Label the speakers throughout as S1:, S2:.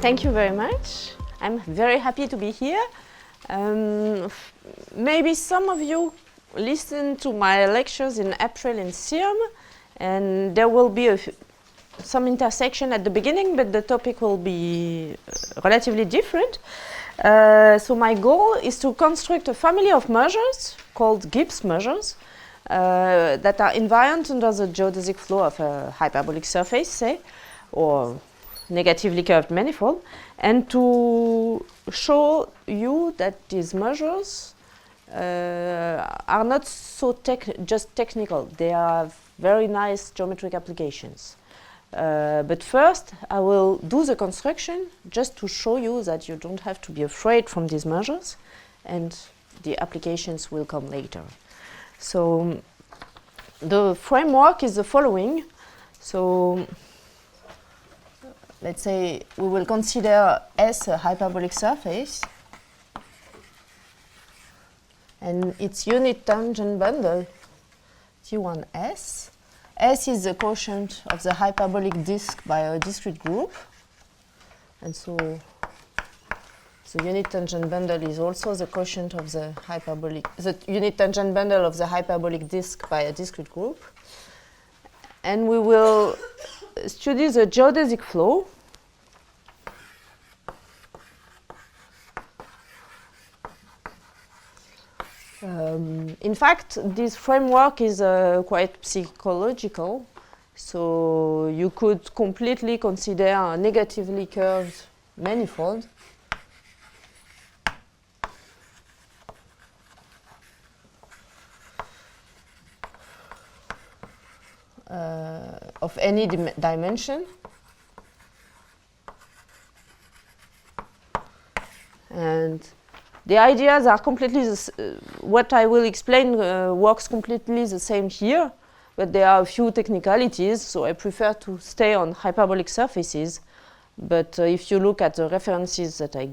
S1: Thank you very much. I'm very happy to be here. Maybe some of you listened to my lectures in April in CIRM, and there will be some intersection at the beginning, but the topic will be relatively different. So my goal is to construct a family of measures called Gibbs measures that are invariant under the geodesic flow of a hyperbolic surface, say, or negatively curved manifold, and to show you that these measures are not so just technical. They have very nice geometric applications. But first, I will do the construction just to show you that you don't have to be afraid from these measures, and the applications will come later. So the framework is the following. So let's say we will consider S a hyperbolic surface and its unit tangent bundle T1S. S is the quotient of the hyperbolic disk by a discrete group, and so the unit tangent bundle is also the quotient of the unit tangent bundle of the hyperbolic disk by a discrete group. And we will study the geodesic flow. In fact, this framework is quite psychological, so you could completely consider a negatively curved manifold of any dimension, and the ideas are completely what I will explain works completely the same here, but there are a few technicalities, so I prefer to stay on hyperbolic surfaces. But if you look at the references that I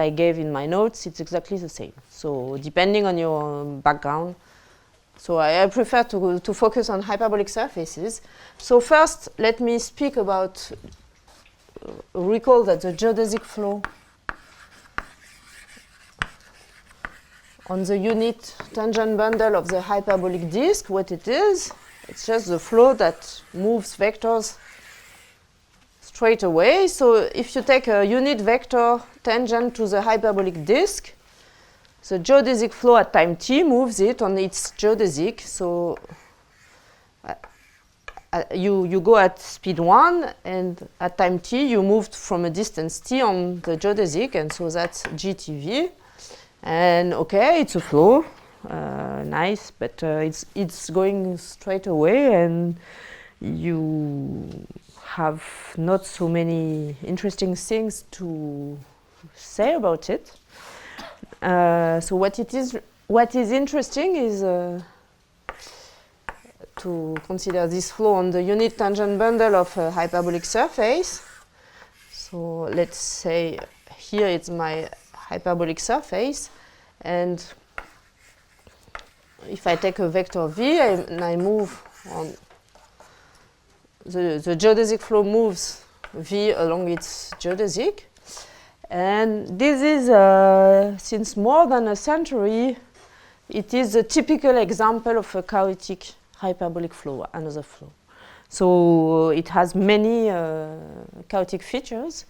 S1: gave in my notes, it's exactly the same. So depending on your background, so I prefer to focus on hyperbolic surfaces. So first, let me speak about recall that the geodesic flow on the unit tangent bundle of the hyperbolic disk, what it is, it's just the flow that moves vectors straight away. So if you take a unit vector tangent to the hyperbolic disk, the geodesic flow at time t moves it on its geodesic. So you go at speed 1, and at time t you moved from a distance t on the geodesic, and so that's GTV. And okay, it's a flow, nice, but it's going straight away, and you have not so many interesting things to say about it. So what is interesting is to consider this flow on the unit tangent bundle of a hyperbolic surface. So let's say here it's my hyperbolic surface, and if I take a vector v and I move on, the geodesic flow moves v along its geodesic, and this is since more than a century, it is a typical example of a chaotic hyperbolic flow, another flow. So it has many chaotic features.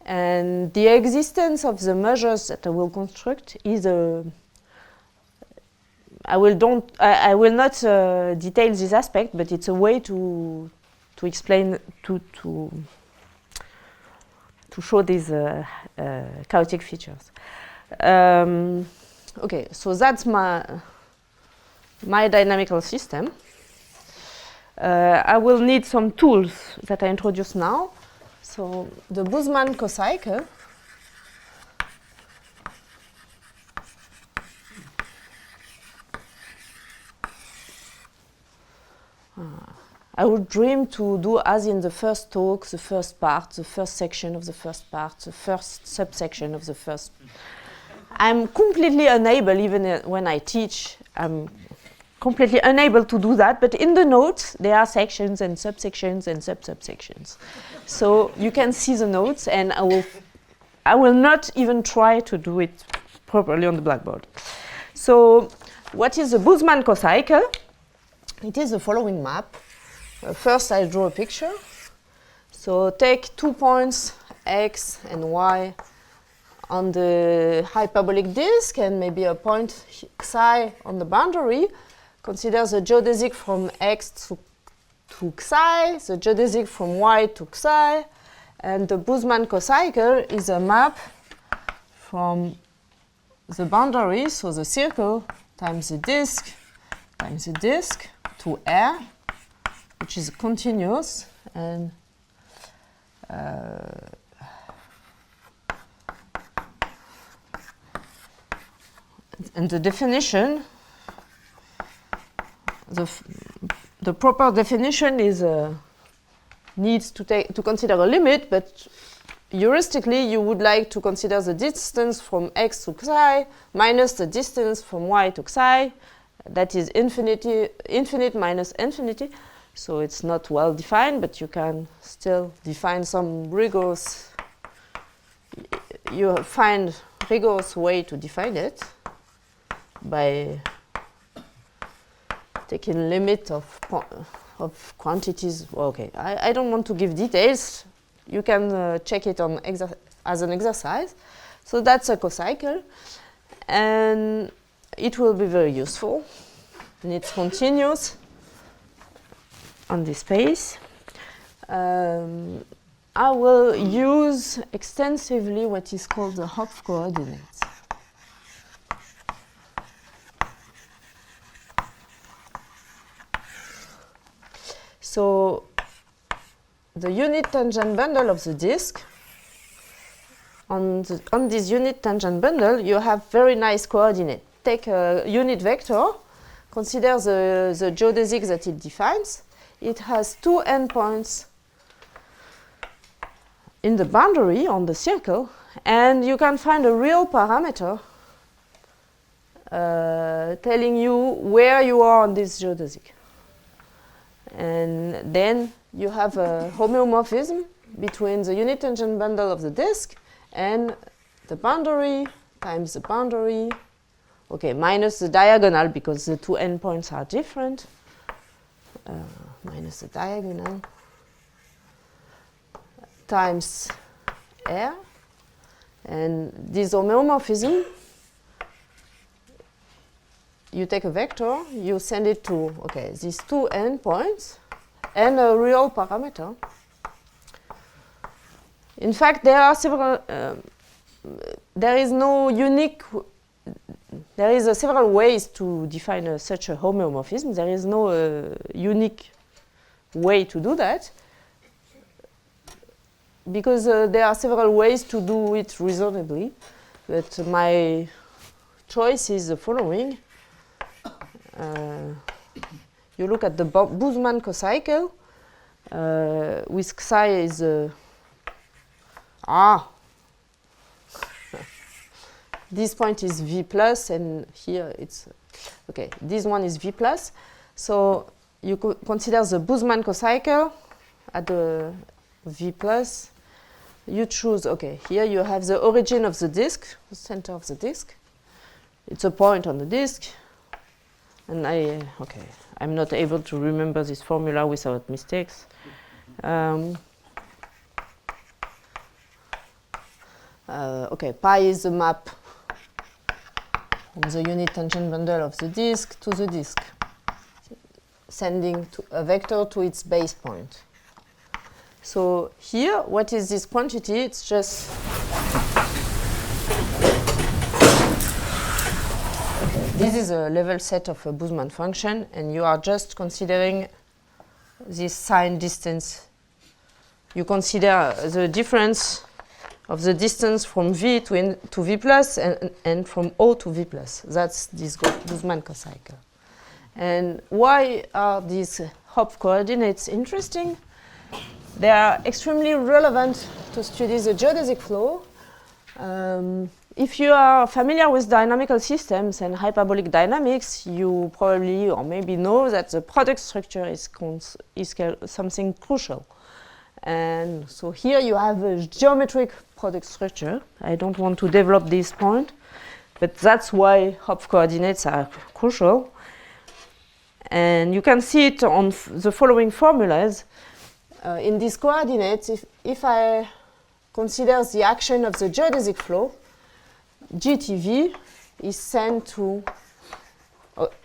S1: And the existence of the measures that I will construct is I will not detail this aspect, but it's a way to explain to show these chaotic features. Okay, so that's my dynamical system. I will need some tools that I introduce now. So the BMAN cocycle I would dream to do as in the first talk, the first part, the first section of the first part, the first subsection of the first. I'm completely unable, even when I teach, I'm completely unable to do that, but in the notes there are sections and subsections and sub-subsections. So you can see the notes, and I will not even try to do it properly on the blackboard. So what is the Boozman cocycle? It is the following map. First I draw a picture. So take 2 points x and y on the hyperbolic disk and maybe a point psi on the boundary. Consider the geodesic from x to psi, the geodesic from y to psi, and the Boozman cocycle is a map from the boundary, so the circle times the disk to R, which is continuous, and the definition, the proper definition is needs to consider a limit, but heuristically you would like to consider the distance from x to psi minus the distance from y to psi. That is infinite minus infinity. So it's not well defined, but you can still define some rigorous. You find rigorous way to define it by taking limit of quantities. Okay, I don't want to give details. You can check it on as an exercise. So that's a cocycle, and it will be very useful. And it's continuous on this space. I will use extensively what is called the Hopf coordinates. So the unit tangent bundle of the disk, on this unit tangent bundle you have very nice coordinate. Take a unit vector, consider the geodesic that it defines. It has 2 endpoints in the boundary on the circle, and you can find a real parameter telling you where you are on this geodesic. And then you have a homeomorphism between the unit tangent bundle of the disk and the boundary times the boundary, okay, minus the diagonal because the 2 endpoints are different, minus the diagonal, times R. And this homeomorphism, you take a vector, you send it to, okay, these 2 endpoints and a real parameter. In fact, there are several, there is no unique, there is several ways to define such a homeomorphism. There is no unique way to do that, because there are several ways to do it reasonably. But my choice is the following. You look at the Boozman cocycle with psi is this point is V plus, and here it's okay. This one is V plus. So you consider the Boozman cocycle at the V plus. You choose, okay, here you have the origin of the disk, the center of the disk. It's a point on the disk. And okay, I'm not able to remember this formula without mistakes. Okay, pi is the map from the unit tangent bundle of the disk to the disk, sending a vector to its base point. So here, what is this quantity? It's just this is a level set of a Boozman function, and you are just considering this sign distance. You consider the difference of the distance from V to V plus and from O to V plus. That's this Boozman cocycle. And why are these Hopf coordinates interesting? They are extremely relevant to study the geodesic flow. if you are familiar with dynamical systems and hyperbolic dynamics, you probably or maybe know that the product structure is something crucial. And so here you have a geometric product structure. I don't want to develop this point, but that's why Hopf coordinates are crucial. And you can see it on the following formulas. In these coordinates, if I consider the action of the geodesic flow, GTV is sent to,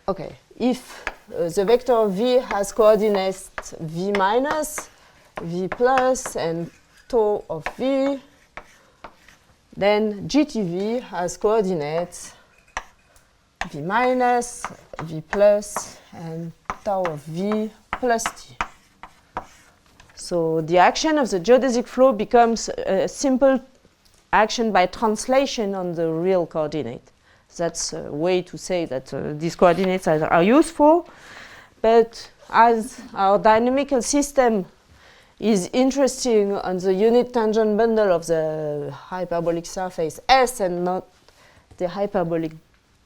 S1: okay, if the vector V has coordinates V minus, V plus, and tau of V, then GTV has coordinates V minus, V plus, and tau of V plus T. So the action of the geodesic flow becomes a simple action by translation on the real coordinate. That's a way to say that these coordinates are useful. But as our dynamical system is interesting on the unit tangent bundle of the hyperbolic surface S and not the hyperbolic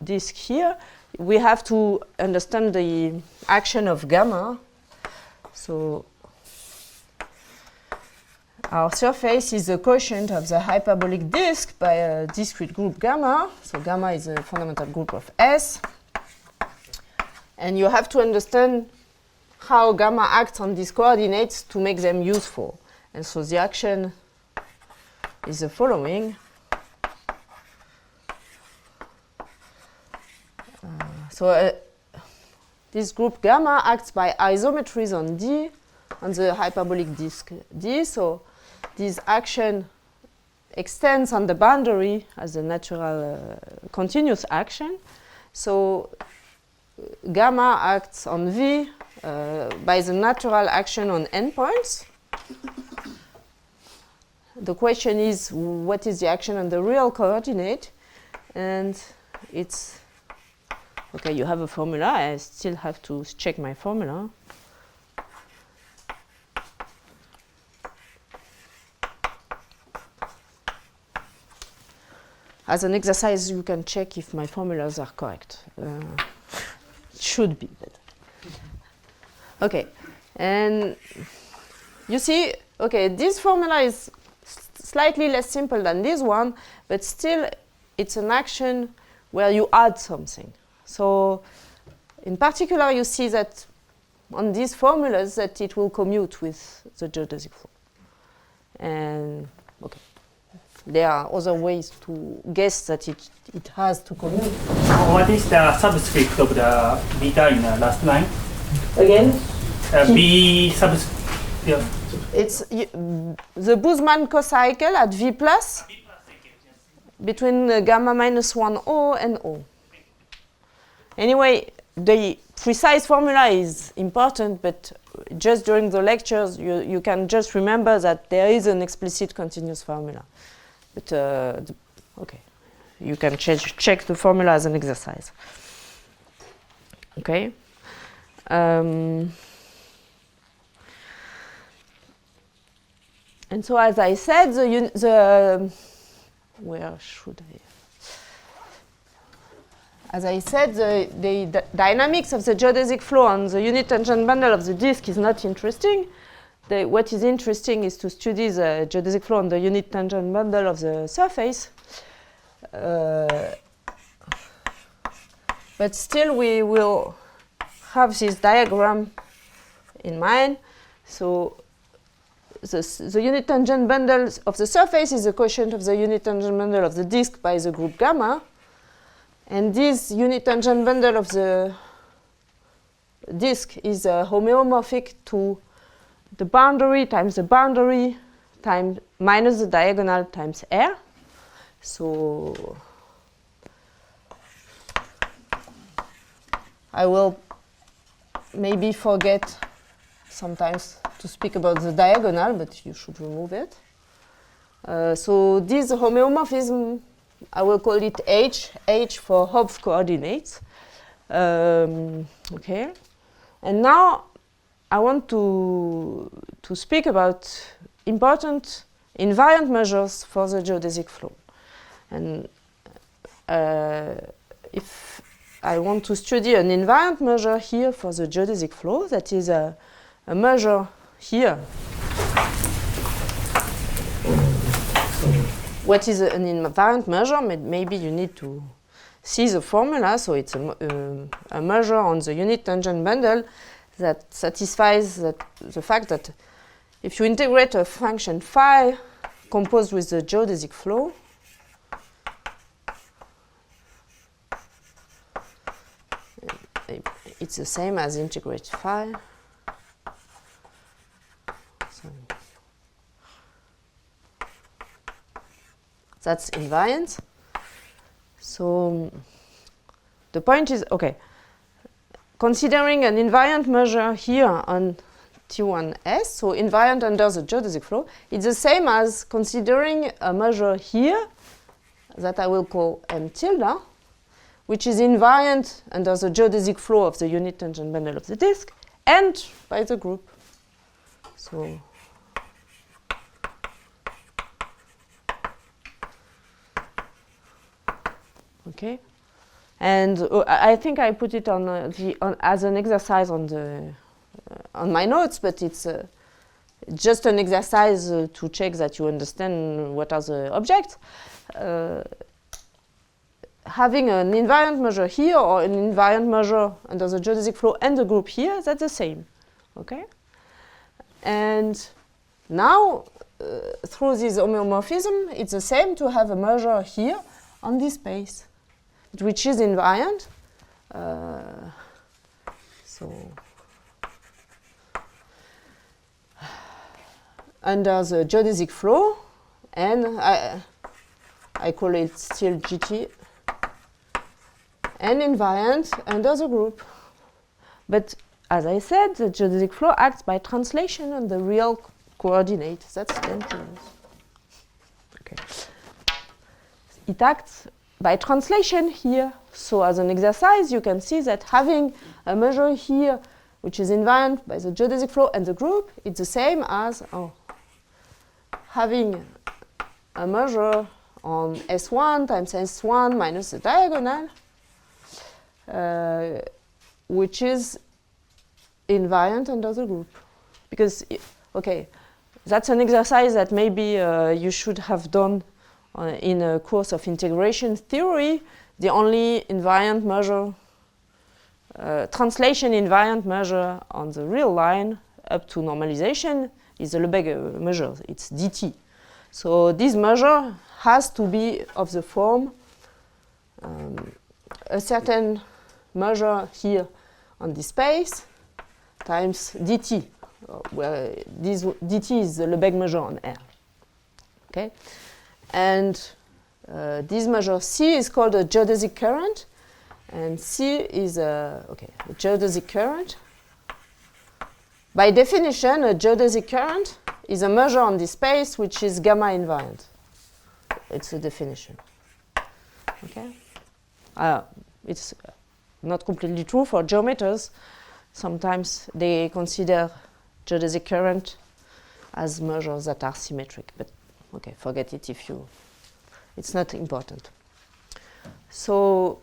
S1: disk here, we have to understand the action of gamma. So our surface is the quotient of the hyperbolic disk by a discrete group gamma. So gamma is a fundamental group of S. And you have to understand how gamma acts on these coordinates to make them useful. And so the action is the following. This group gamma acts by isometries on D, on the hyperbolic disk D. So this action extends on the boundary as a natural continuous action. So gamma acts on V by the natural action on endpoints. The question is, what is the action on the real coordinate? And it's, okay, you have a formula. I still have to check my formula. As an exercise, you can check if my formulas are correct. It should be. Okay, and you see, okay, this formula is slightly less simple than this one, but still it's an action where you add something. So in particular, you see that on these formulas that it will commute with the geodesic flow. And okay, there are other ways to guess that it has to commute.
S2: What is the subscript of the beta in the last line?
S1: Again?
S2: B subscript. Yeah.
S1: It's the Boozman cocycle at V plus between gamma minus 1 O and O. Anyway, the precise formula is important, but just during the lectures, you can just remember that there is an explicit continuous formula. But, okay, you can check the formula as an exercise. Okay. And so, as I said, where should I? As I said, the dynamics of the geodesic flow on the unit tangent bundle of the disk is not interesting. What is interesting is to study the geodesic flow on the unit tangent bundle of the surface. But still, we will have this diagram in mind. So the unit tangent bundle of the surface is the quotient of the unit tangent bundle of the disk by the group gamma. And this unit tangent bundle of the disk is homeomorphic to the boundary times minus the diagonal times R. So I will maybe forget sometimes to speak about the diagonal, but you should remove it. So this homeomorphism, I will call it H for Hopf coordinates. Okay, and now I want to speak about important invariant measures for the geodesic flow. And if I want to study an invariant measure here for the geodesic flow, that is a measure here. What is an invariant measure? Maybe you need to see the formula. So it's a measure on the unit tangent bundle that satisfies the fact that if you integrate a function phi composed with the geodesic flow, it's the same as integrate phi. So that's invariant. So the point is, okay, considering an invariant measure here on T1S, so invariant under the geodesic flow, it's the same as considering a measure here that I will call M tilde, which is invariant under the geodesic flow of the unit tangent bundle of the disk and by the group. So okay, and I think I put it on as an exercise on my notes, but it's just an exercise to check that you understand what are the objects. Having an invariant measure here or an invariant measure under the geodesic flow and the group here, that's the same. Okay, and now through this homeomorphism, it's the same to have a measure here on this space, which is invariant. So under the geodesic flow, and I call it still GT, and invariant under the group. But as I said, the geodesic flow acts by translation on the real coordinate. That's dangerous. Okay. It acts by translation here. So as an exercise, you can see that having a measure here, which is invariant by the geodesic flow and the group, it's the same as having a measure on S1 times S1 minus the diagonal, which is invariant under the group. Because, okay, that's an exercise that maybe you should have done in a course of integration theory. The only invariant measure, translation invariant measure on the real line up to normalization is the Lebesgue measure. It's dt. So this measure has to be of the form a certain measure here on this space times dt, where this dt is the Lebesgue measure on R. Okay, and this measure C is called a geodesic current, and C is a geodesic current. By definition, a geodesic current is a measure on this space which is gamma invariant. It's a definition. Okay, it's not completely true for geometers. Sometimes they consider geodesic current as measures that are symmetric, but okay, forget it if you. It's not important. So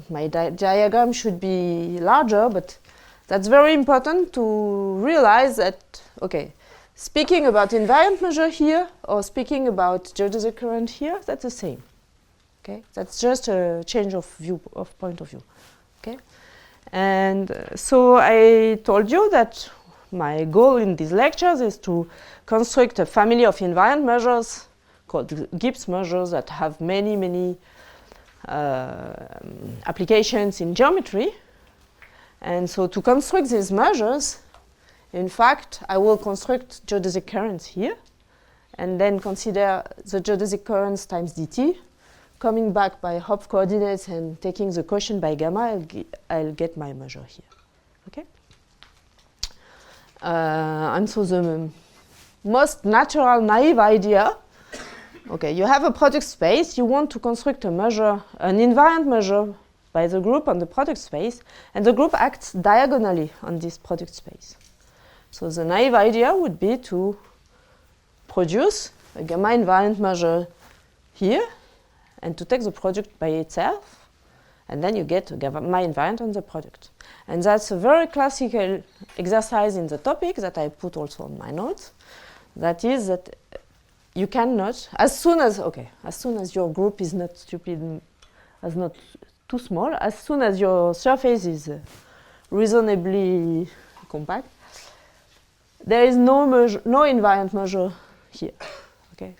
S1: my diagram should be larger, but that's very important to realize that, okay, speaking about invariant measure here or speaking about geodesic current here, that's the same. Okay, that's just a change of view, of point of view. Okay, and so I told you that my goal in these lectures is to construct a family of invariant measures called Gibbs measures that have many applications in geometry. And so to construct these measures, in fact, I will construct geodesic currents here and then consider the geodesic currents times dt. Coming back by Hopf coordinates and taking the quotient by gamma, I'll get my measure here. Okay? And so the most natural, naive idea, okay, you have a product space, you want to construct a measure, an invariant measure by the group on the product space, and the group acts diagonally on this product space. So the naive idea would be to produce a gamma invariant measure here, and to take the product by itself, and then you get my invariant on the product. And that's a very classical exercise in the topic that I put also on my notes. That is that you cannot, as soon as your group is not stupid, as not too small, as soon as your surface is reasonably compact, there is no invariant measure here. Okay.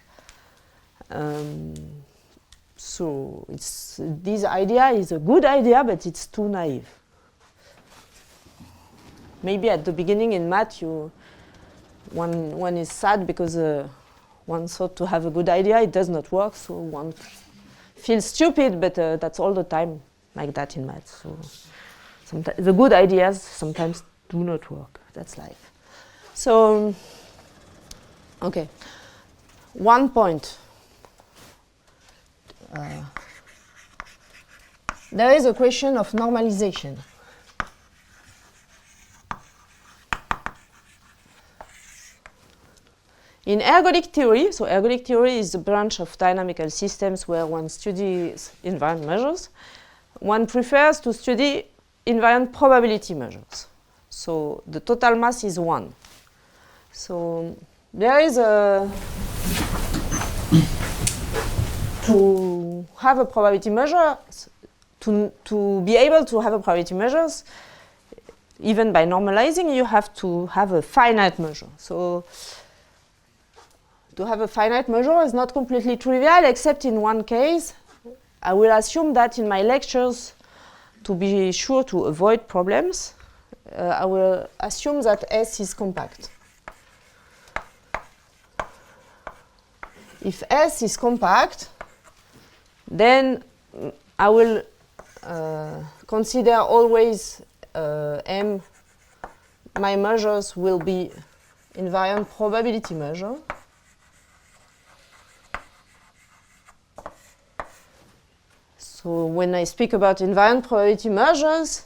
S1: So this idea is a good idea, but it's too naive. Maybe at the beginning in math, one is sad because one thought to have a good idea, it does not work, so one feels stupid, but that's all the time like that in math. So the good ideas sometimes do not work. That's life. So, okay, 1 point. There is a question of normalization. In ergodic theory, so ergodic theory is a branch of dynamical systems where one studies invariant measures. One prefers to study invariant probability measures. So the total mass is 1. So there is to have a probability measure, to be able to have a probability measures, even by normalizing, you have to have a finite measure. So to have a finite measure is not completely trivial, except in one case. I will assume that in my lectures, to be sure to avoid problems, I will assume that S is compact. If S is compact, then I will consider always M, my measures will be invariant probability measure. So when I speak about invariant probability measures,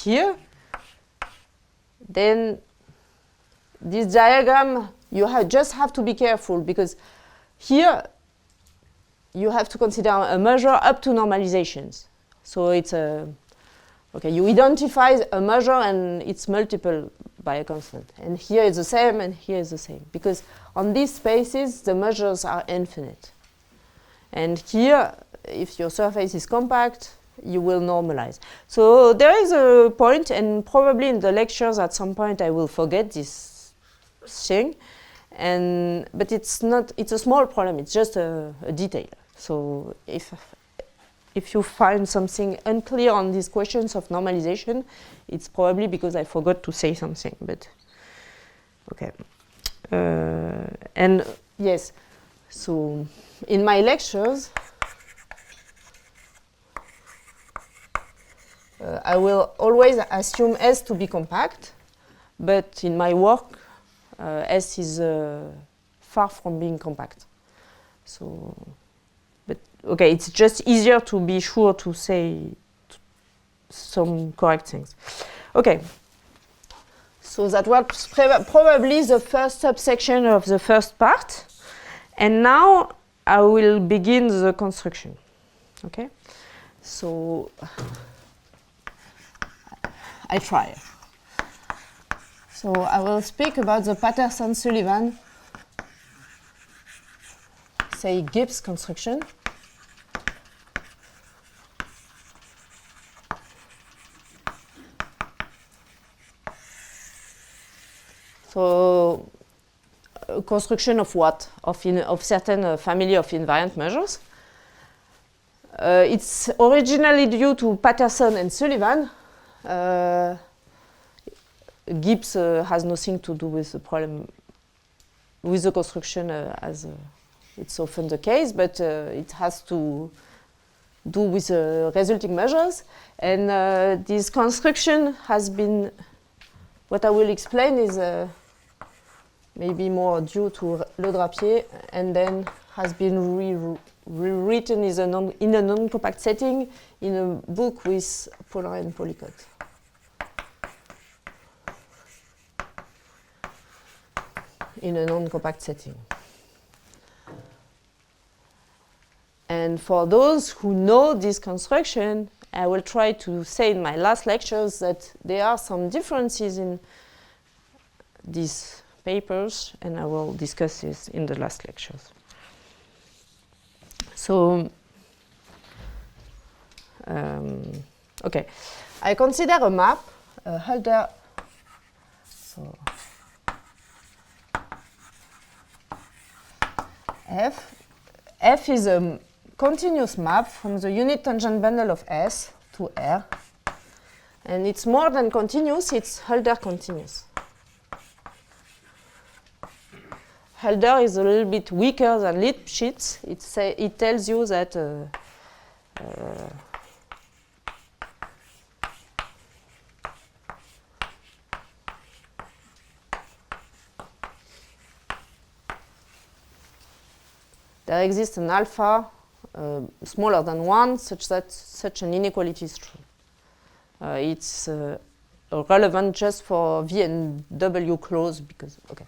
S1: here, then this diagram, you just have to be careful, because here you have to consider a measure up to normalizations. So it's you identify a measure and it's multiple by a constant. And here it's the same, and here is the same. Because on these spaces, the measures are infinite. And here, if your surface is compact, you will normalize. So there is a point, and probably in the lectures at some point I will forget this thing. But it's a small problem, it's just a detail. So if you find something unclear on these questions of normalization, it's probably because I forgot to say something, but okay. And yes, so in my lectures, I will always assume S to be compact, but in my work, S is far from being compact. So, but okay, it's just easier to be sure to say some correct things. Okay, so that was probably the first subsection of the first part, and now I will begin the construction. Okay, so I try. So I will speak about the Patterson-Sullivan, say Gibbs construction. So a construction of what? Of certain family of invariant measures. It's originally due to Patterson and Sullivan. Gibbs has nothing to do with the problem, with the construction as it's often the case, but it has to do with resulting measures. And this construction has been, what I will explain is maybe more due to Le Drapier, and then has been rewritten in a non-compact setting in a book with Paulin and Polycott. In a non-compact setting. And for those who know this construction, I will try to say in my last lectures that there are some differences in these papers, and I will discuss this in the last lectures. So, okay, I consider a map, a Hölder. So, F is a continuous map from the unit tangent bundle of S to R, and it's more than continuous, it's Hölder continuous. Hölder is a little bit weaker than Lipschitz. It tells you that there exists an alpha smaller than 1 such that such an inequality is true. It's relevant just for V and W close because, okay.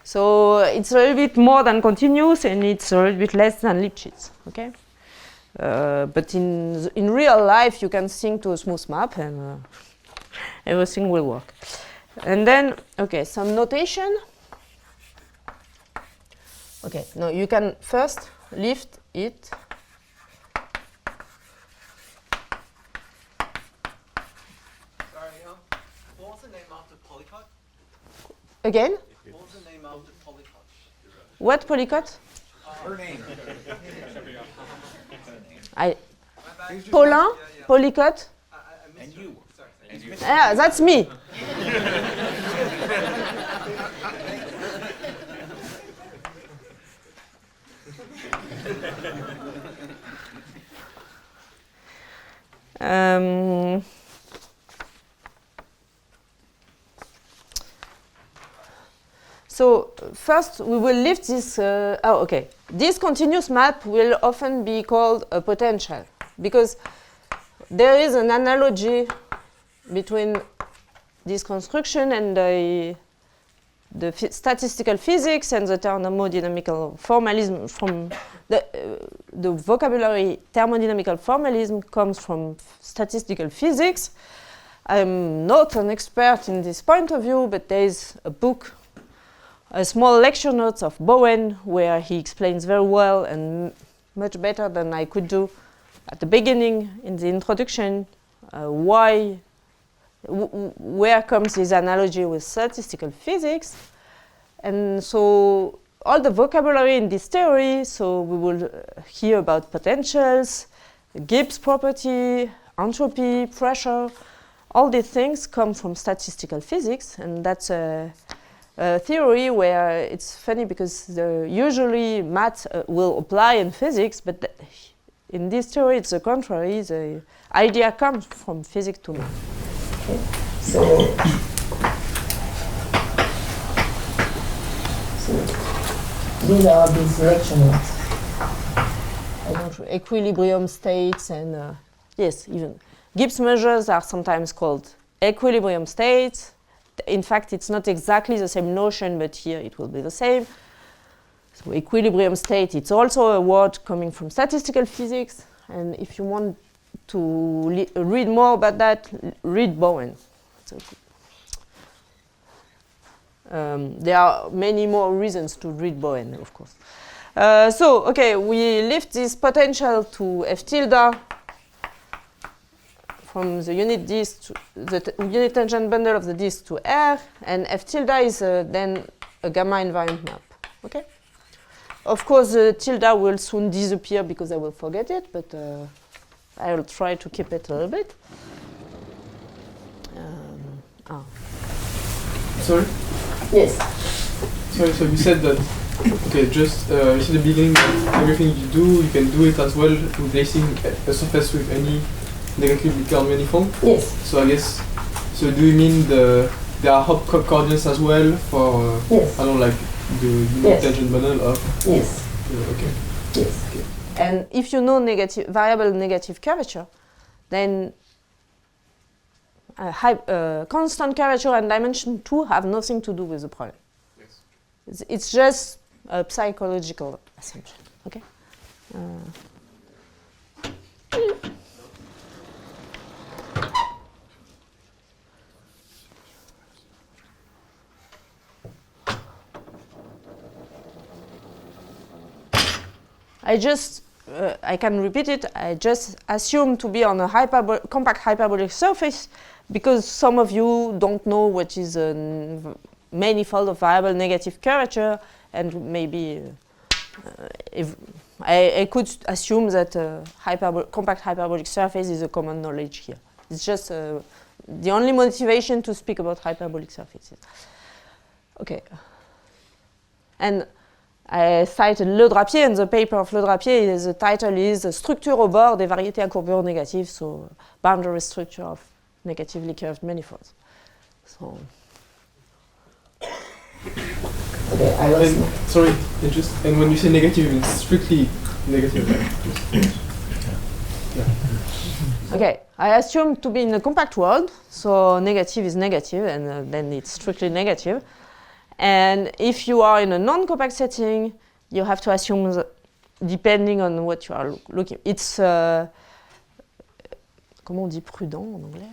S1: So it's a little bit more than continuous and it's a little bit less than Lipschitz, okay? But in real life you can think to a smooth map and everything will work. And then, okay, some notation. Okay, now you can first lift it.
S3: Sorry, what was the name of the polycut?
S1: Again?
S3: What was the name of the polycut?
S1: What polycut?
S3: Her name.
S1: Paulin, polycut.
S3: And you. Sorry.
S1: Yeah, that's me. So first we will lift this, okay. This continuous map will often be called a potential because there is an analogy between this construction and the statistical physics and the thermodynamical formalism. From the vocabulary thermodynamical formalism comes from statistical physics. I'm not an expert in this point of view, but there is a book, a small lecture notes of Bowen, where he explains very well and much better than I could do at the beginning in the introduction where comes this analogy with statistical physics. And so all the vocabulary in this theory, so we will hear about potentials, Gibbs property, entropy, pressure, all these things come from statistical physics, and that's a theory where it's funny because usually math will apply in physics, but in this theory it's the contrary. The idea comes from physics to math. Okay. So these are these lecture notes. Equilibrium states and yes, even Gibbs measures are sometimes called equilibrium states. In fact, it's not exactly the same notion, but here it will be the same. So equilibrium state, it's also a word coming from statistical physics. And if you want to read more about that, read Bowen. So, there are many more reasons to read Bowen, of course. So, okay, we lift this potential to F tilde from the unit disk to the unit tangent bundle of the disk to R, and F tilde is then a gamma invariant map. Okay. Of course, the tilde will soon disappear because I will forget it, but I will try to keep it a little bit.
S4: Sorry?
S1: Yes.
S4: Sorry, so you said that, okay, just you said at the beginning that everything you do, you can do it as well replacing a surface with any negatively curved manifold?
S1: Yes.
S4: So I guess, so do you mean there are hop coordinates as well for,
S1: yes.
S4: I don't know, like the unit tangent bundle of?
S1: Yes.
S4: Okay.
S1: Yes. Okay. And if you know variable negative curvature, then constant curvature and dimension 2 have nothing to do with the problem. Yes. It's just a psychological assumption. Okay. I can repeat it. I just assume to be on a compact hyperbolic surface because some of you don't know what is a manifold of variable negative curvature, and maybe if I could assume that compact hyperbolic surface is a common knowledge here. It's just the only motivation to speak about hyperbolic surfaces. Okay. And I cited Le Drapier, and the paper of Le Drapier, the title is Structure au bord des variétés à courbure négative, so boundary structure of negatively curved manifolds. So, okay, I lost.
S4: Sorry, and when you say negative, it's strictly negative. Yeah.
S1: Okay, I assume to be in a compact world, so negative is negative, and then it's strictly negative. And if you are in a non-compact setting, you have to assume that depending on what you are looking. It's comment on dit prudent en anglais?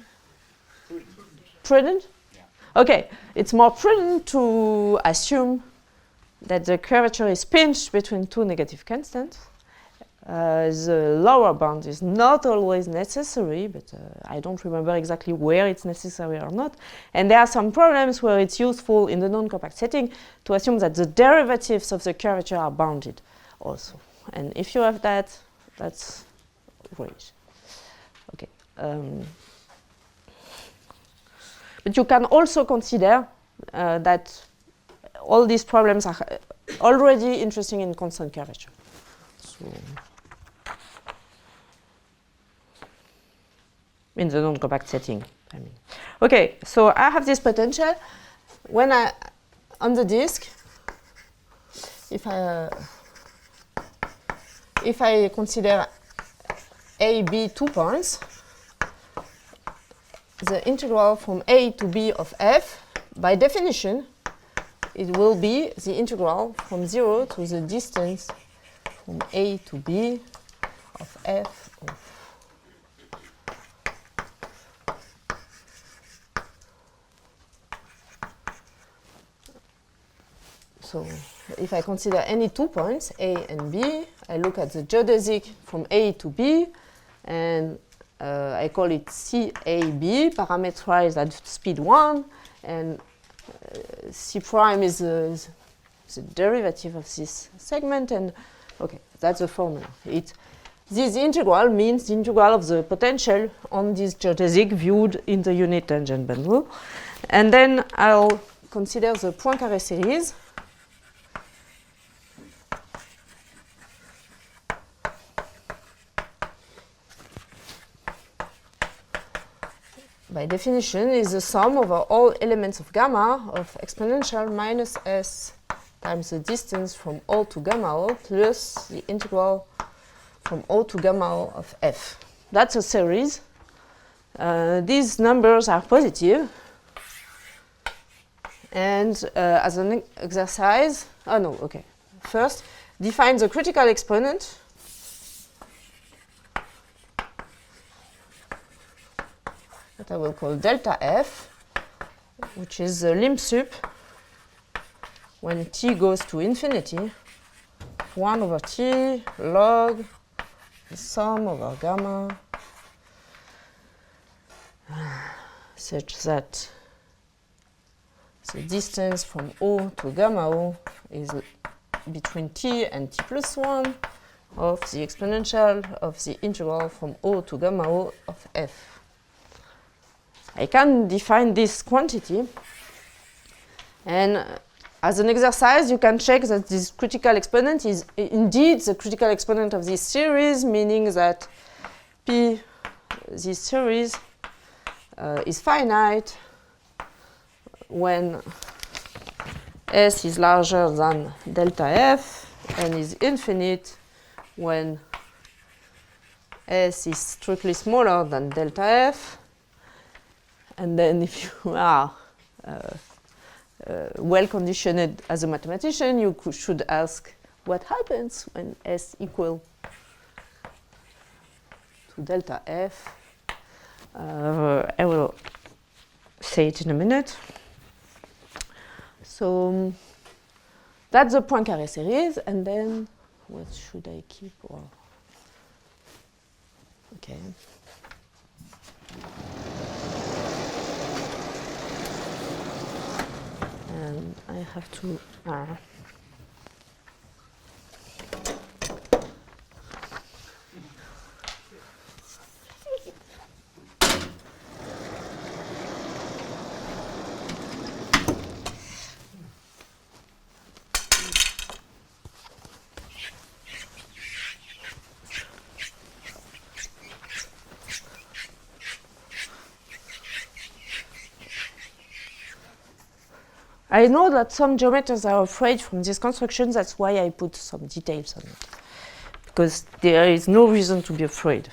S1: Prudent? Yeah. Okay, it's more prudent to assume that the curvature is pinched between two negative constants. The lower bound is not always necessary, but I don't remember exactly where it's necessary or not. And there are some problems where it's useful in the non-compact setting to assume that the derivatives of the curvature are bounded also. And if you have that, that's great. Okay. But you can also consider that all these problems are already interesting in constant curvature. So, in the non-compact setting, I mean. Okay, so I have this potential. When on the disk, if I consider A, B 2 points, the integral from A to B of f, by definition, it will be the integral from 0 to the distance from A to B of f of so if I consider any 2 points, A and B, I look at the geodesic from A to B, and I call it CAB, parameterized at speed 1, and C prime is the derivative of this segment, and okay, that's the formula. This integral means the integral of the potential on this geodesic viewed in the unit tangent bundle. And then I'll consider the Poincaré series. By definition, is the sum over all elements of gamma of exponential minus s times the distance from O to gamma O plus the integral from O to gamma O of f. That's a series. These numbers are positive. And as an exercise, first, define the critical exponent. That I will call delta f, which is the limb sup when t goes to infinity, 1 over t log the sum over gamma such that the distance from O to gamma O is between t and t plus 1 of the exponential of the integral from O to gamma O of f. I can define this quantity, and as an exercise you can check that this critical exponent is indeed the critical exponent of this series, meaning that P, this series, is finite when S is larger than delta F and is infinite when S is strictly smaller than delta F. And then if you are well conditioned as a mathematician, you should ask what happens when S equal to delta F. I will say it in a minute. So that's the Poincaré series, and then what should I keep? Or okay. And I have to. I know that some geometers are afraid from this construction, that's why I put some details on it. Because there is no reason to be afraid.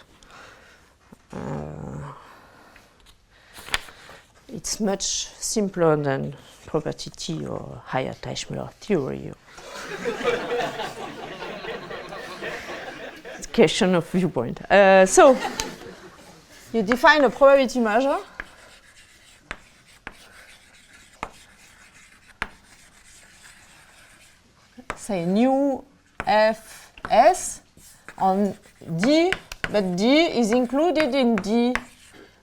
S1: It's much simpler than property T or higher Teichmüller theory. It's a question of viewpoint. So, you define a probability measure. Say nu fs on D, but D is included in D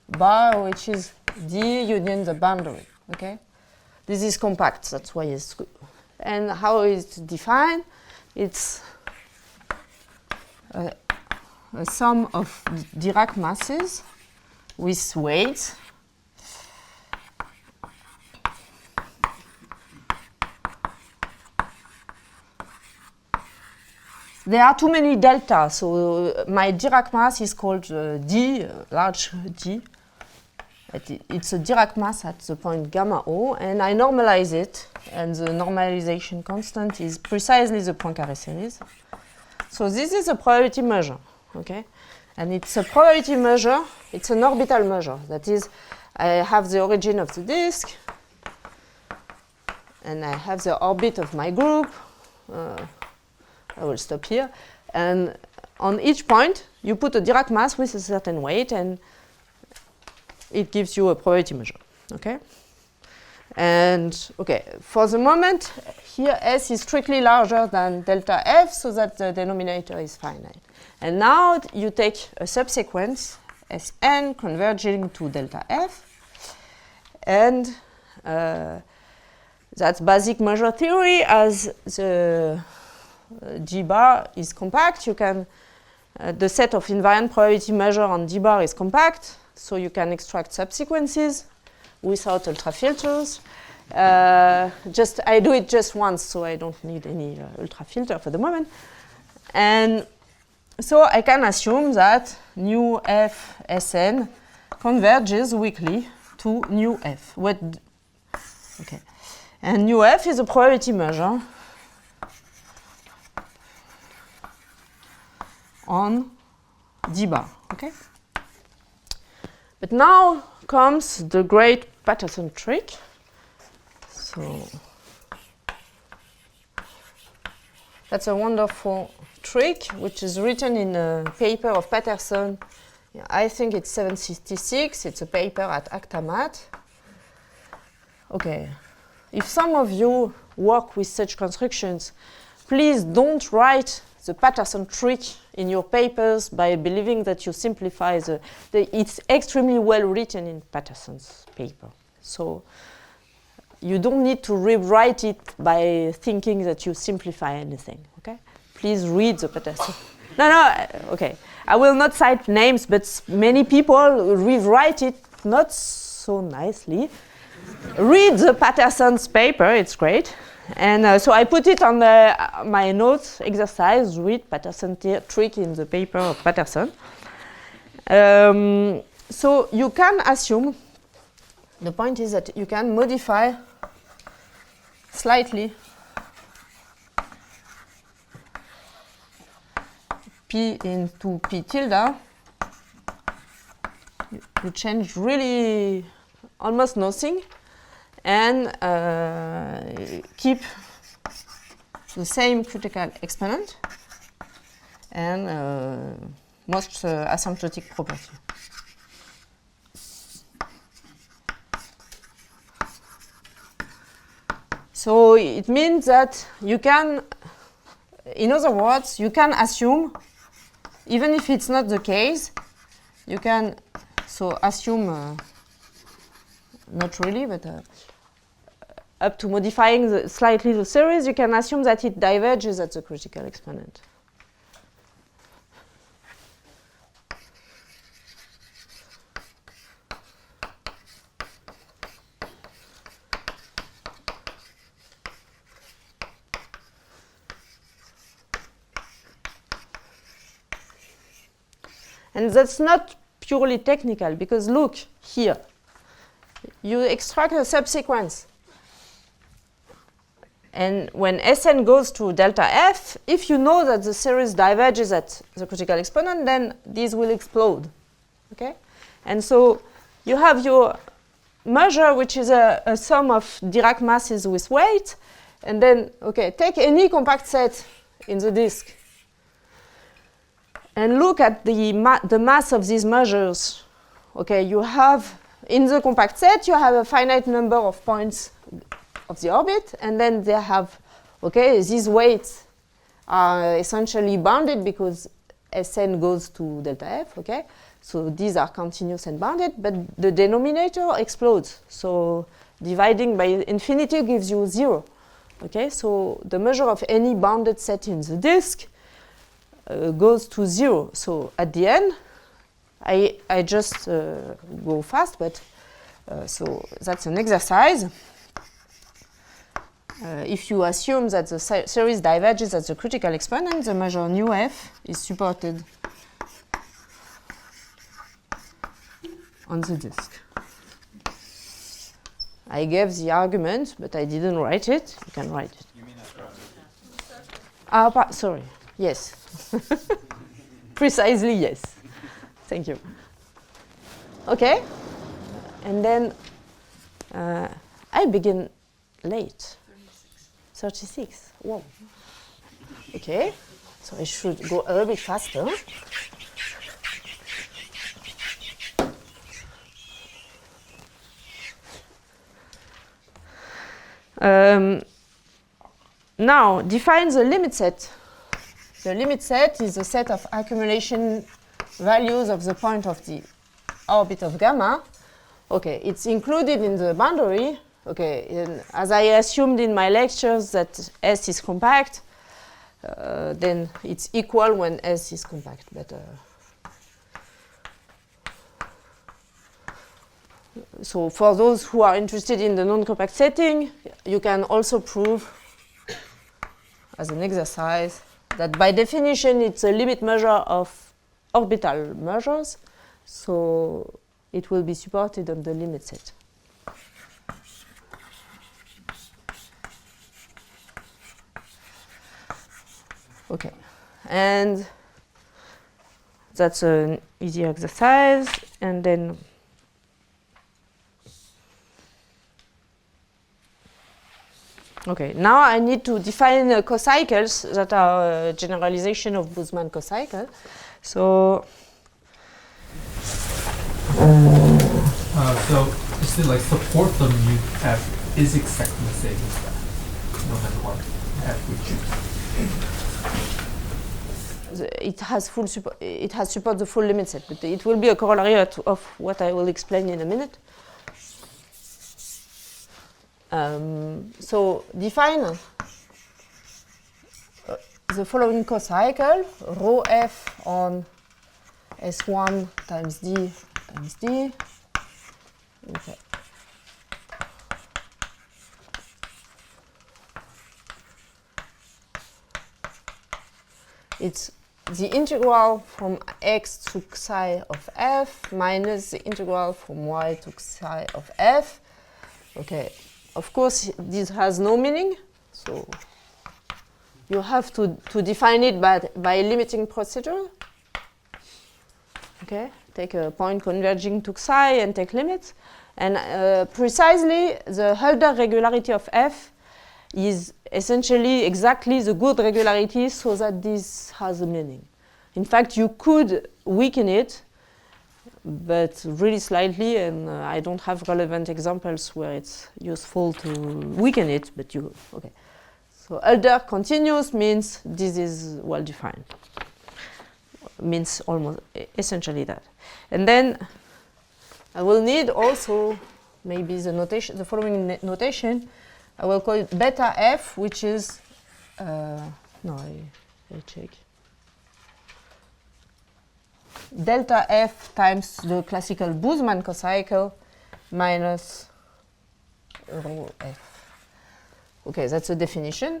S1: bar, which is D union the boundary. Okay, this is compact. That's why it's good. And how it's defined? It's a sum of Dirac masses with weights. There are too many delta, so my Dirac mass is called D, large D. It's a Dirac mass at the point gamma O, and I normalize it, and the normalization constant is precisely the Poincaré series. So this is a probability measure, okay? And it's a probability measure, it's an orbital measure. That is, I have the origin of the disk, and I have the orbit of my group. I will stop here. And on each point, you put a Dirac mass with a certain weight, and it gives you a probability measure. Okay? And okay, for the moment, here S is strictly larger than delta F, so that the denominator is finite. And now you take a subsequence, Sn converging to delta F, and that's basic measure theory. As the G bar is compact, you can, the set of invariant probability measure on D bar is compact, so you can extract subsequences without ultrafilters. I do it just once, so I don't need any ultrafilter for the moment. And so I can assume that nu f Sn converges weakly to nu f. Okay. And nu f is a probability measure on D bar, okay? But now comes the great Patterson trick. So that's a wonderful trick, which is written in a paper of Patterson. Yeah, I think it's 766. It's a paper at Actamat. Okay, if some of you work with such constructions, please don't write the Patterson trick in your papers by believing that you simplify it's extremely well written in Patterson's paper. So you don't need to rewrite it by thinking that you simplify anything, okay? Please read the Patterson. Okay. I will not cite names, but many people rewrite it not so nicely. Read the Patterson's paper, it's great. And so I put it on my notes exercise, read Patterson trick in the paper of Patterson. So you can assume, the point is that you can modify slightly P into P tilde. You change really almost nothing, and keep the same critical exponent and most asymptotic property. So it means that you can in other words, you can assume, even if it's not the case, you can assume, not really, but up to modifying slightly the series, you can assume that it diverges at the critical exponent. And that's not purely technical, because look here. You extract a subsequence. And when Sn goes to delta f, if you know that the series diverges at the critical exponent, then these will explode. Okay? And so you have your measure, which is a sum of Dirac masses with weight. And then, okay, take any compact set in the disk. And look at the mass of these measures. Okay, you have, in the compact set, you have a finite number of points of the orbit, and then they have, okay, these weights are essentially bounded because Sn goes to delta f, okay? So these are continuous and bounded, but the denominator explodes. So dividing by infinity gives you 0, okay? So the measure of any bounded set in the disk goes to 0. So at the end, I just go fast, but so that's an exercise. If you assume that the series diverges at the critical exponent, the measure nu f is supported on the disk. I gave the argument, but I didn't write it. You can write it.
S5: You mean that's
S1: sorry. Yes. Precisely, yes. Thank you. Okay. And then I begin late. 36. Wow. Okay. So I should go a little bit faster. Now, define the limit set. The limit set is a set of accumulation values of the point of the orbit of gamma. Okay, it's included in the boundary. Okay, and as I assumed in my lectures that S is compact, then it's equal when S is compact. But so for those who are interested in the non-compact setting, you can also prove as an exercise that by definition it's a limit measure of orbital measures, so it will be supported on the limit set. Okay, and that's an easy exercise, and then okay, now I need to define cocycles that are a generalization of Boozman cocycle. So
S5: just to like support the mu f is exactly the same as that, no matter what f we choose.
S1: It has full support. It has support the full limit set, but it will be a corollary of what I will explain in a minute. So define the following cocycle: rho f on S1 times d times d. Okay. It's the integral from x to psi of f minus the integral from y to psi of f. Okay, of course this has no meaning, so you have to define it by limiting procedure. Okay, take a point converging to psi and take limits. And precisely the Hölder regularity of f is essentially exactly the good regularity so that this has a meaning. In fact, you could weaken it, but really slightly, and I don't have relevant examples where it's useful to weaken it, but you, okay. So Hölder continuous means this is well defined. Means almost essentially that. And then I will need also maybe the notation, the following notation. I will call it beta f, which is no, I check. Delta f times the classical Boozman cocycle minus rho f. Okay, that's a definition.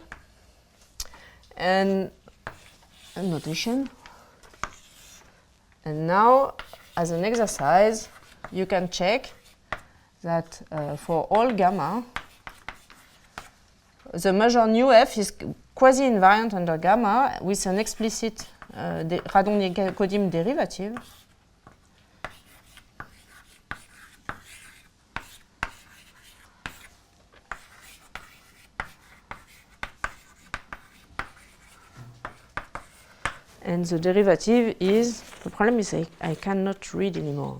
S1: And a notation. And now, as an exercise, you can check that for all gamma, the measure nu f is quasi-invariant under gamma with an explicit Radon-Nikodym derivative. And the derivative is, the problem is I cannot read anymore.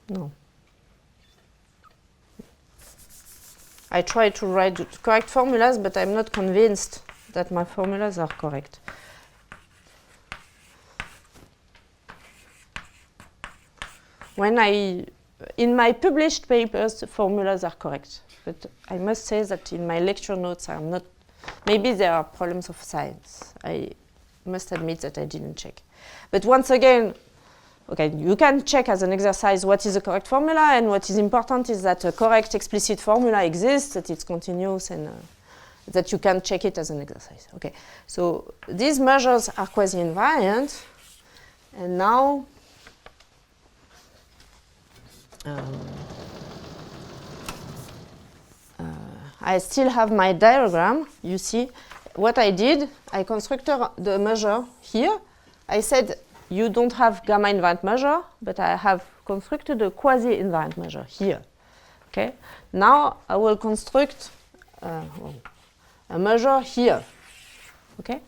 S1: No. I try to write the correct formulas, but I'm not convinced that my formulas are correct. In my published papers, the formulas are correct, but I must say that in my lecture notes, I'm not. Maybe there are problems of science. I must admit that I didn't check. But once again, okay, you can check as an exercise what is the correct formula, and what is important is that a correct explicit formula exists, that it's continuous, and that you can check it as an exercise. Okay, so these measures are quasi-invariant, and now I still have my diagram. You see what I did. I constructed the measure here. I said you don't have gamma invariant measure, but I have constructed a quasi-invariant measure here. Okay. Now I will construct a measure here. Okay.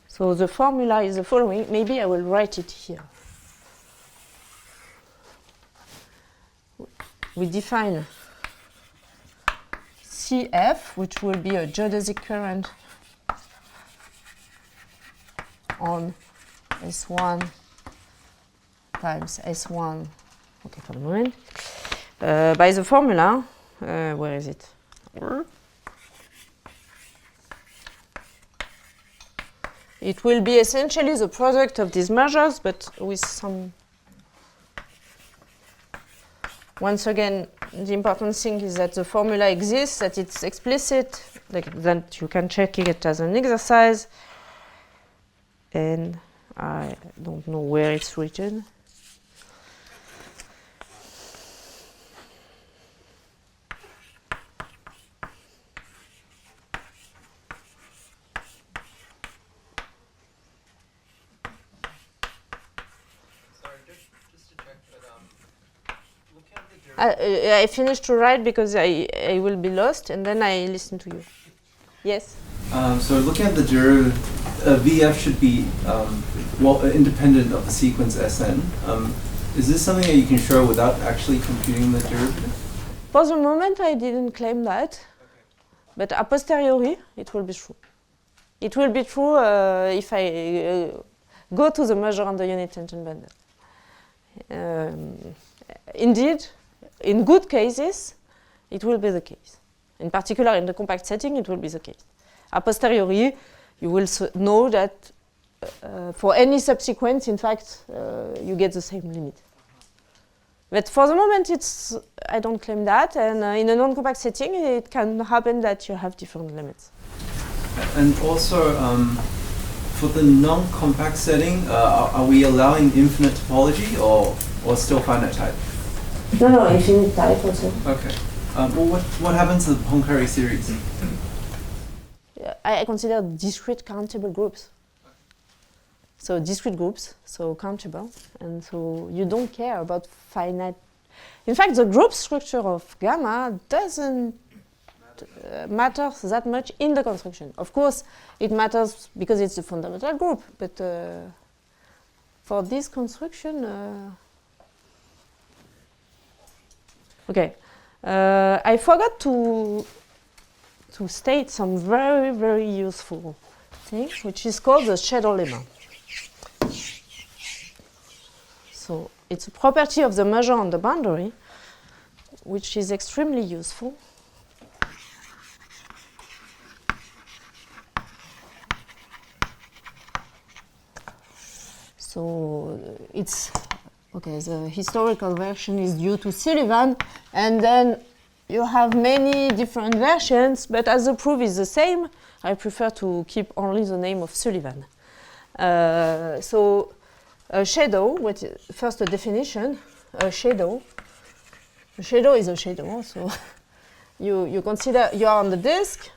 S1: So the formula is the following. Maybe I will write it here. We define CF, which will be a geodesic current on S1 times S1, okay, for the moment, by the formula, where is it? It will be essentially the product of these measures, but with some. Once again, the important thing is that the formula exists, that it's explicit, that you can check it as an exercise. And I don't know where it's written. I finished to write because I will be lost, and then I listen to you. Yes?
S3: So looking at the derivative, VF should be independent of the sequence Sn. Is this something that you can show without actually computing the derivative?
S1: For the moment, I didn't claim that. Okay. But a posteriori, it will be true. It will be true if I go to the measure on the unit tension bundle. Indeed, in good cases, it will be the case. In particular, in the compact setting, it will be the case. A posteriori, you will know that for any subsequence, in fact, you get the same limit. But for the moment, I don't claim that, and in a non-compact setting, it can happen that you have different limits.
S3: And also, for the non-compact setting, are we allowing infinite topology or still finite type?
S1: No, infinite type also.
S3: Okay. Well, what happens to the Poincare series?
S1: I consider discrete countable groups. So discrete groups, so countable, and so you don't care about finite. In fact, the group structure of gamma doesn't matters that much in the construction. Of course, it matters because it's a fundamental group, but for this construction, okay. I forgot to state some very, very useful thing, which is called the shadow lemma. So it's a property of the measure on the boundary, which is extremely useful. So it's okay, the historical version is due to Sullivan, and then you have many different versions, but as the proof is the same, I prefer to keep only the name of Sullivan. So a shadow, first a definition, a shadow is a shadow, so you consider you are on the disk,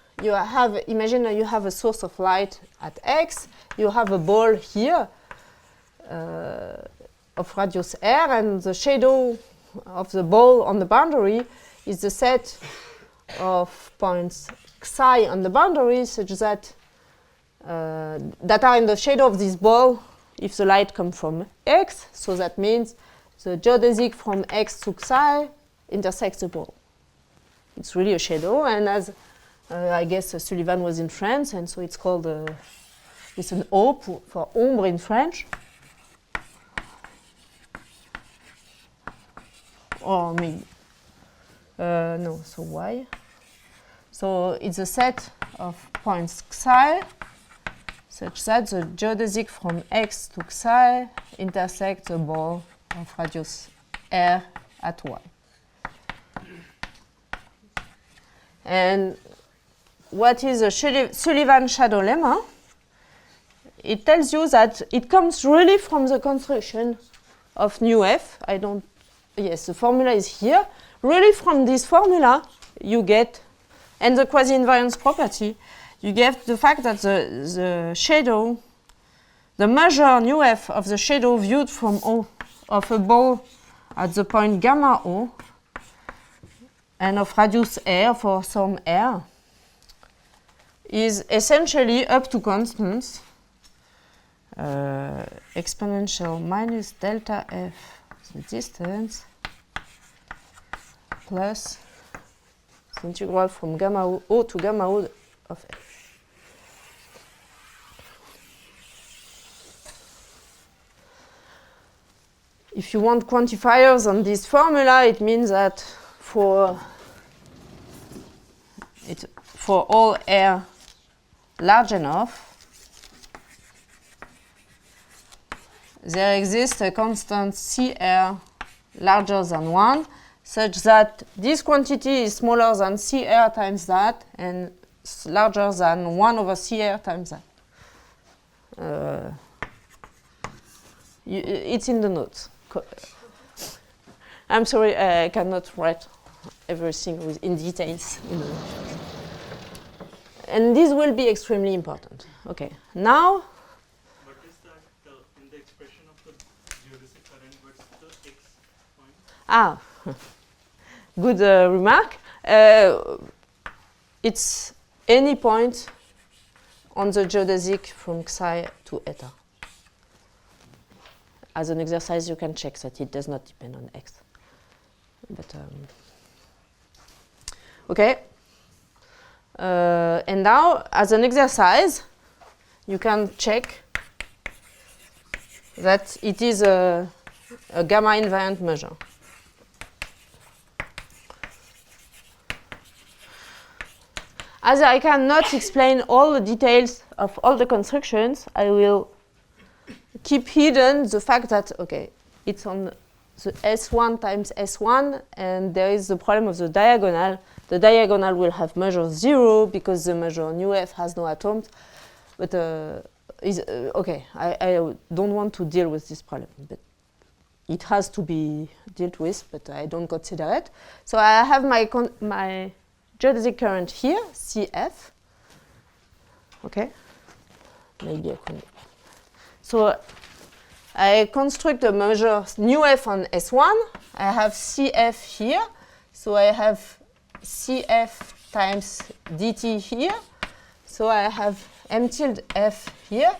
S1: imagine you have a source of light at X, you have a ball here, of radius r, and the shadow of the ball on the boundary is the set of points psi on the boundary such that that are in the shadow of this ball if the light comes from X. So that means the geodesic from X to psi intersects the ball. It's really a shadow, and as I guess Sullivan was in France, and so it's called with an O for ombre in French. Or maybe, no, so why? So it's a set of points psi such that the geodesic from X to psi intersects the ball of radius r at Y. And what is a Sullivan shadow lemma? It tells you that it comes really from the construction of nu f. Yes, the formula is here. Really from this formula, you get, and the quasi-invariance property, you get the fact that the shadow, the measure nu f of the shadow viewed from O of a ball at the point gamma O and of radius r for some r is essentially up to constants exponential minus delta f, the distance, plus the integral from gamma O to gamma O of f. If you want quantifiers on this formula, it means that for all r large enough, there exists a constant CR larger than 1, such that this quantity is smaller than CR times that and larger than 1 over CR times that. It's in the notes. I'm sorry, I cannot write everything in details. And this will be extremely important. Okay, now.
S2: What is that in the expression of the geodesic current? What's the x point?
S1: Ah, good remark. It's any point on the geodesic from psi to eta. As an exercise, you can check that it does not depend on x. But okay. And now, as an exercise, you can check that it is a gamma invariant measure. As I cannot explain all the details of all the constructions, I will keep hidden the fact that, okay, it's on the S1 times S1, and there is the problem of the diagonal. The diagonal will have measure 0 because the measure nu f has no atoms. But okay, I don't want to deal with this problem, but it has to be dealt with, but I don't consider it. So I have my geodesic current here, CF. Okay, maybe I can. So I construct a measure nu f on S1. I have CF here. So I have CF times dt here. So I have m tilde f here,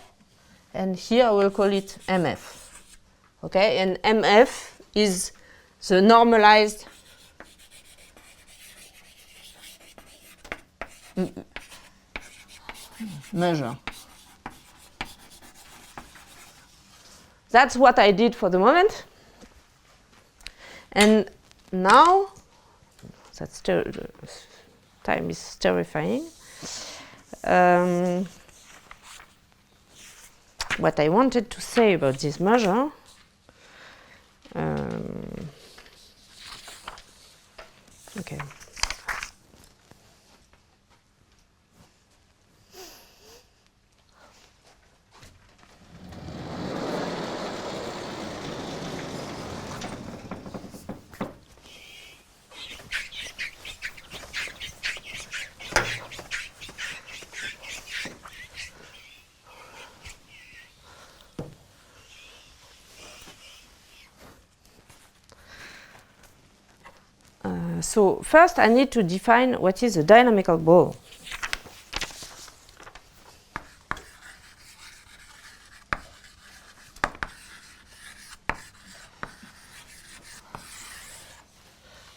S1: and here I will call it mf. Okay, and mf is the normalized measure. That's what I did for the moment. And now, that's time is terrifying. What I wanted to say about this measure, okay. So first I need to define what is a dynamical ball.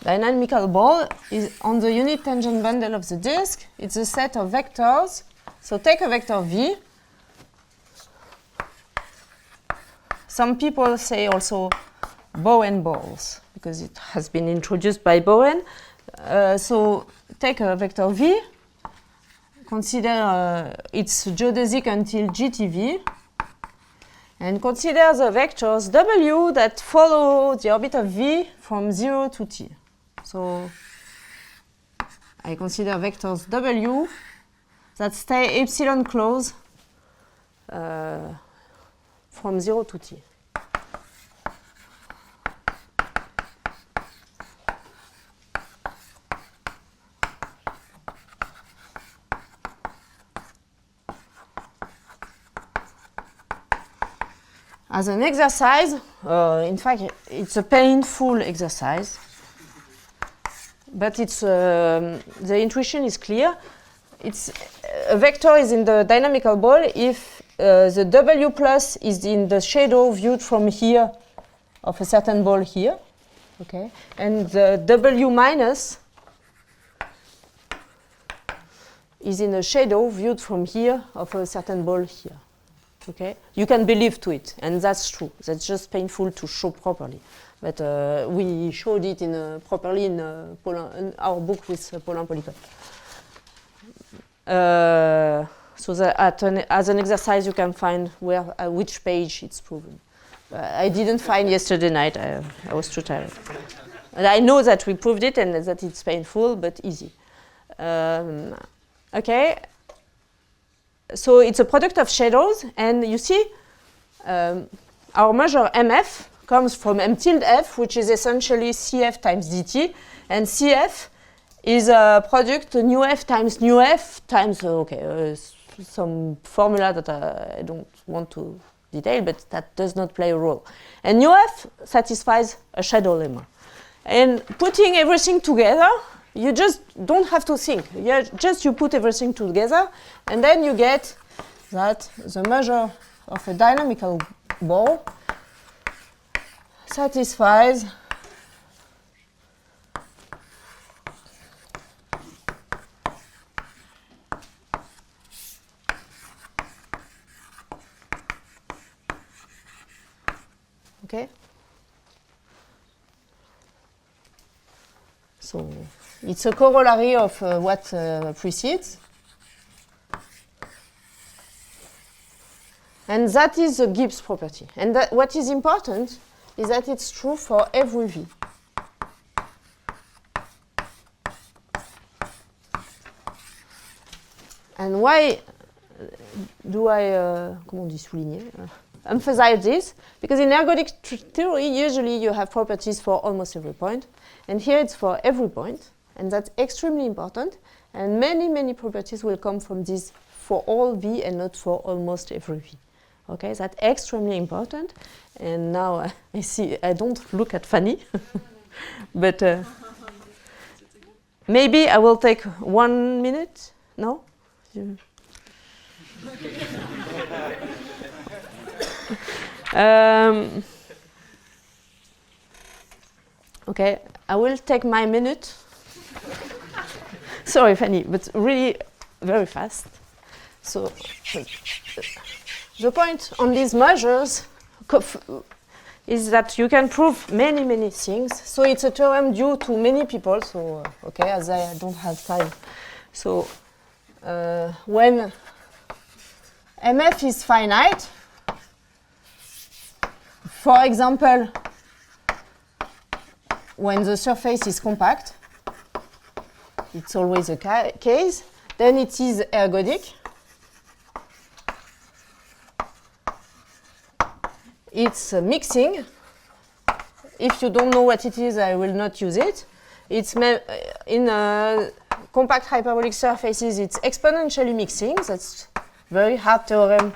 S1: Dynamical ball is on the unit tangent bundle of the disk. It's a set of vectors. So take a vector v. Some people say also Bowen balls, because it has been introduced by Bowen. So take a vector v, consider its geodesic until GTV, and consider the vectors w that follow the orbit of v from 0 to t. So I consider vectors w that stay epsilon close from 0 to t. As an exercise, in fact, it's a painful exercise, but it's the intuition is clear. It's a vector is in the dynamical ball if the W plus is in the shadow viewed from here of a certain ball here, okay, and the W minus is in a shadow viewed from here of a certain ball here. Okay, you can believe to it, and that's true. That's just painful to show properly, but we showed it properly in our book with Paulin Polycop. So that as an exercise, you can find which page it's proven. I didn't find yesterday night. I was too tired. And I know that we proved it and that it's painful, but easy. Okay. So it's a product of shadows, and you see our measure MF comes from M tilde F, which is essentially CF times DT, and CF is a product nu F times some formula that I don't want to detail, but that does not play a role. And nu F satisfies a shadow lemma. And putting everything together, you just don't have to think. You put everything together, and then you get that the measure of a dynamical ball satisfies okay. So it's a corollary of what precedes. And that is the Gibbs property. And what is important is that it's true for every V. And why do I emphasize this? Because in ergodic theory, usually you have properties for almost every point. And here it's for every point. And that's extremely important. And many, many properties will come from this for all V and not for almost every V. Okay, that's extremely important. And now I see, I don't look at Fanny, but maybe I will take 1 minute. No? Okay, I will take my minute. Sorry, Fanny, but really very fast. So the point on these measures is that you can prove many, many things. So it's a theorem due to many people. So okay, as I don't have time. So when MF is finite, for example, when the surface is compact, it's always a case, then it is ergodic. It's mixing. If you don't know what it is, I will not use it. It's in compact hyperbolic surfaces, it's exponentially mixing. That's very hard theorem,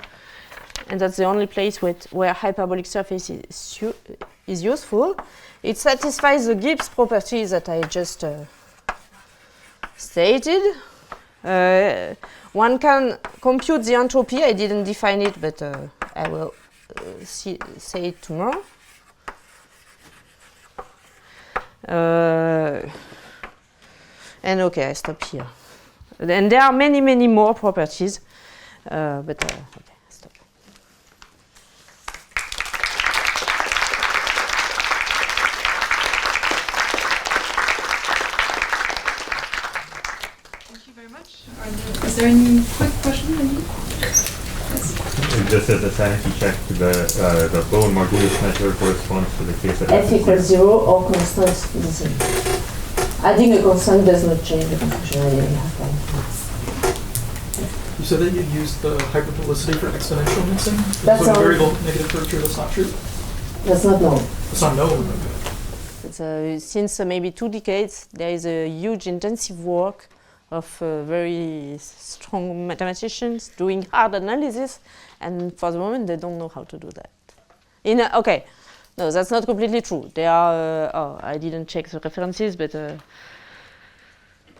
S1: and that's the only place where hyperbolic surface is useful. It satisfies the Gibbs properties that I just stated. One can compute the entropy. I didn't define it, but I will say it tomorrow. And okay, I stop here. And there are many, many more properties, but okay, I stop.
S6: Thank you very much. Is there any quick question?
S7: Just as a sanity check, the Bowen-Margulis measure corresponds to the case that
S1: F equals 0 or constant is the same. Adding a constant does not change the function.
S4: You said that you used the hyperbolicity for exponential mixing?
S1: That's
S4: so
S1: all.
S4: variable negative curvature, that's not true?
S1: That's not known.
S4: That's not known. Okay.
S1: Since maybe 2 decades, there is a huge intensive work of very strong mathematicians doing hard analysis, and for the moment they don't know how to do that. Okay, no, that's not completely true. There are, I didn't check the references, but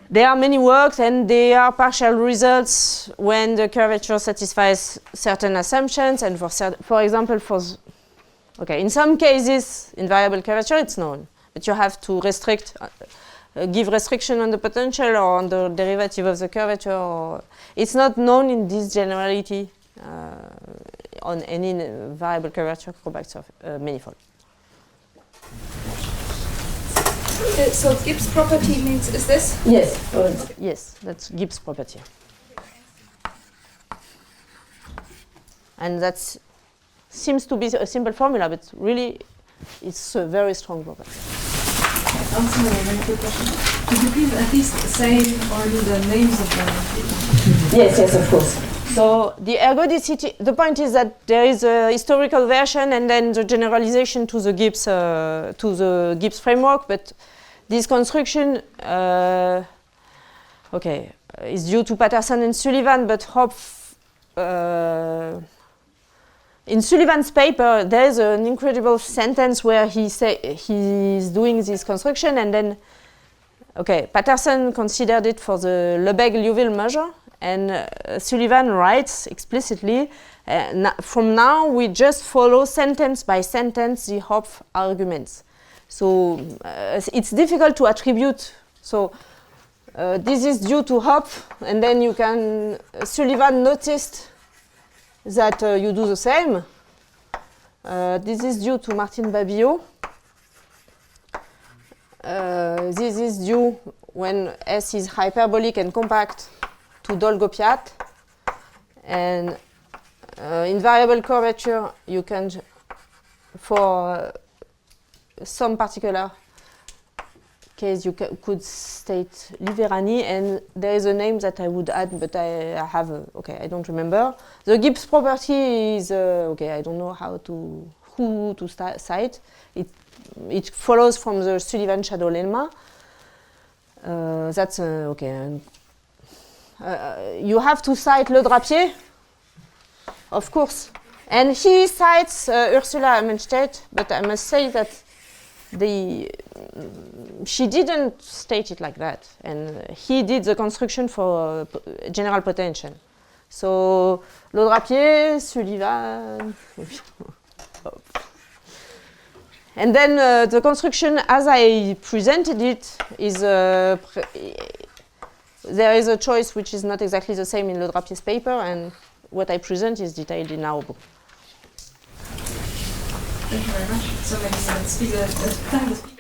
S1: there are many works and there are partial results when the curvature satisfies certain assumptions, and for example, in some cases, in variable curvature, it's known, but you have to restrict give restriction on the potential or on the derivative of the curvature. It's not known in this generality on any variable curvature compact manifold.
S6: So Gibbs property means is this?
S1: Yes, yes, that's Gibbs property. And that seems to be a simple formula, but really it's a very strong property.
S6: Also, a very quick question. Could you please at least say already the names of the...
S1: Yes, of course. So the ergodicity, the point is that there is a historical version and then the generalization to the Gibbs framework, but this construction is due to Patterson and Sullivan, but in Sullivan's paper, there is an incredible sentence where he's doing this construction, and then, Patterson considered it for the Lebesgue-Liouville measure, and Sullivan writes explicitly, from now we just follow sentence by sentence the Hopf arguments. So it's difficult to attribute. So this is due to Hopf, and then you can, Sullivan noticed that you do the same. This is due to Martin Babillot. This is due when S is hyperbolic and compact to Dolgopiat. And in variable curvature, you can, for some particular case, you could state Liverani, and there is a name that I would add, but I have, I don't remember. The Gibbs property is, I don't know who to cite. It follows from the Sullivan shadow lemma. That's, you have to cite Le Drapier, of course. And he cites Ursula Amenstedt, but I must say that she didn't state it like that, and he did the construction for general potential. So Laudrapier, Sullivan, and then the construction as I presented it is there is a choice which is not exactly the same in Laudrapier's paper, and what I present is detailed in our book.
S6: Thank you very much. So maybe let's speak